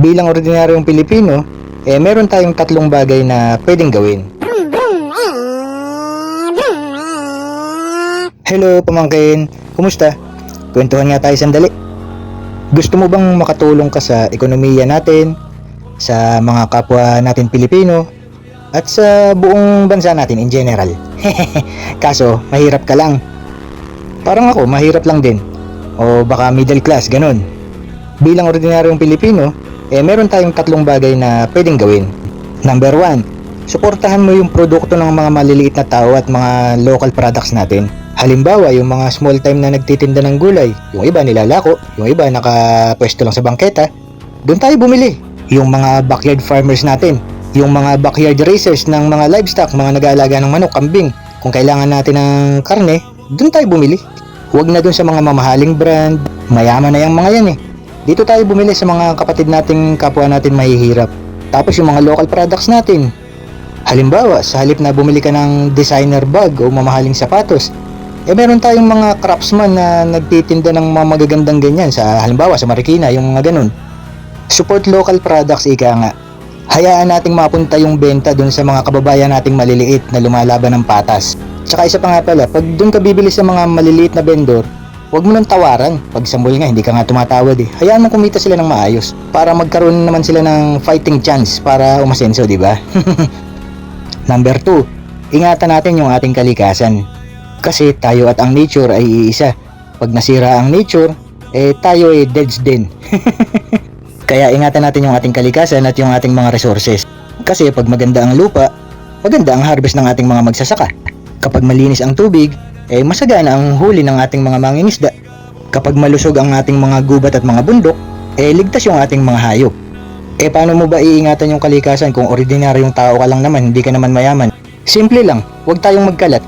Bilang ordinaryong Pilipino, meron tayong tatlong bagay na pwedeng gawin. Hello pamangkin, kumusta? Kwentuhan nga tayo sandali. Gusto mo bang makatulong ka sa ekonomiya natin, sa mga kapwa natin Pilipino, at sa buong bansa natin in general? Kaso, mahirap ka lang. Parang ako, mahirap lang din. O baka middle class, ganun. Bilang ordinaryong Pilipino, meron tayong tatlong bagay na pwedeng gawin. Number 1, suportahan mo yung produkto ng mga maliliit na tao at mga local products natin. Halimbawa, yung mga small time na nagtitinda ng gulay, yung iba nilalako, yung iba nakapwesto lang sa bangketa, doon tayo bumili. Yung mga backyard farmers natin, yung mga backyard raisers ng mga livestock, mga nag-aalaga ng manok, kambing, kung kailangan natin ng karne, doon tayo bumili. Huwag na doon sa mga mamahaling brand, mayaman na yung mga yan eh. Dito tayo bumili sa mga kapatid nating kapwa natin mahihirap. Tapos yung mga local products natin. Halimbawa, sa halip na bumili ka ng designer bag o mamahaling sapatos, meron tayong mga craftsman na nagtitinda ng mga magagandang ganyan sa halimbawa sa Marikina, yung mga ganun. Support local products, ika nga. Hayaan nating mapunta yung benta dun sa mga kababayan nating maliliit na lumalaban ng patas. Tsaka isa pa nga pala, pag dun ka bibili sa mga maliliit na vendor, huwag mo nang tawaran. Pag sa mall nga, hindi ka nga tumatawad eh. Hayaan mo kumita sila ng maayos para magkaroon naman sila ng fighting chance para umasenso, di ba? Number 2, ingatan natin yung ating kalikasan. Kasi tayo at ang nature ay iisa. Pag nasira ang nature, tayo ay deads din. Kaya ingatan natin yung ating kalikasan at yung ating mga resources. Kasi pag maganda ang lupa, maganda ang harvest ng ating mga magsasaka. Kapag malinis ang tubig, masagana ang huli ng ating mga mangingisda. Kapag malusog ang ating mga gubat at mga bundok, ligtas yung ating mga hayop. Paano mo ba iingatan yung kalikasan kung ordinaryong tao ka lang naman, hindi ka naman mayaman? Simple lang, huwag tayong magkalat.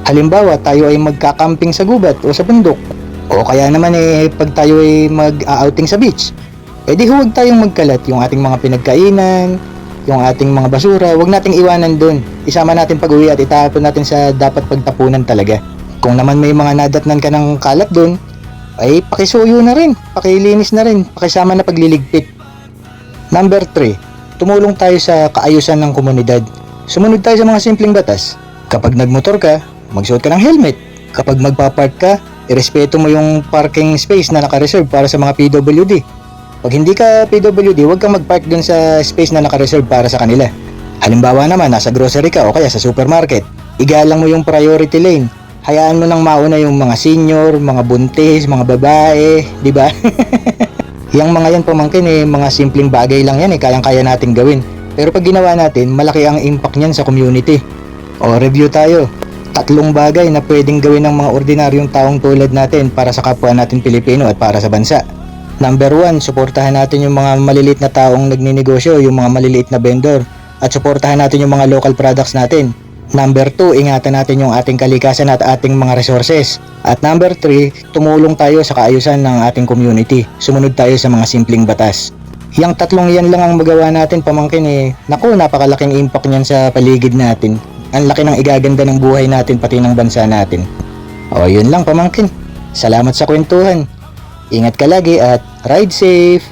Halimbawa, tayo ay magkakamping sa gubat o sa bundok. O kaya naman pag tayo ay mag-outing sa beach. Di huwag tayong magkalat yung ating mga pinagkainan, yung ating mga basura, huwag nating iwanan doon. Isama natin pag-uwi at itapon natin sa dapat pagtapunan talaga. Kung naman may mga nadatnan ka ng kalat doon, ay pakisuyo na rin, pakilinis na rin, pakisama na pagliligpit. Number 3, tumulong tayo sa kaayusan ng komunidad. Sumunod tayo sa mga simpleng batas. Kapag nagmotor ka, magsuot ka ng helmet. Kapag magpapark ka, irespeto mo yung parking space na naka-reserve para sa mga PWD. Pag hindi ka PWD, huwag kang mag-park dun sa space na naka-reserve para sa kanila. Halimbawa naman, nasa grocery ka o kaya sa supermarket, igalang mo yung priority lane. Hayaan mo nang mauna yung mga senior, mga buntis, mga babae, di ba? Yang mga yan pamangkin mga simpleng bagay lang yan kayang-kaya natin gawin. Pero pag ginawa natin, malaki ang impact niyan sa community. O review tayo. 3 bagay na pwedeng gawin ng mga ordinaryong taong tulad natin para sa kapwa natin Pilipino at para sa bansa. Number 1, suportahan natin yung mga maliliit na taong nagninegosyo, yung mga maliliit na vendor. At suportahan natin yung mga local products natin. Number 2, ingatan natin yung ating kalikasan at ating mga resources. At number 3, tumulong tayo sa kaayusan ng ating community. Sumunod tayo sa mga simpleng batas. Yang 3 yan lang ang magawa natin pamangkin Naku, napakalaking impact niyan sa paligid natin. Ang laki ng igaganda ng buhay natin pati ng bansa natin. O yun lang pamangkin. Salamat sa kwentuhan. Ingat ka lagi at ride safe!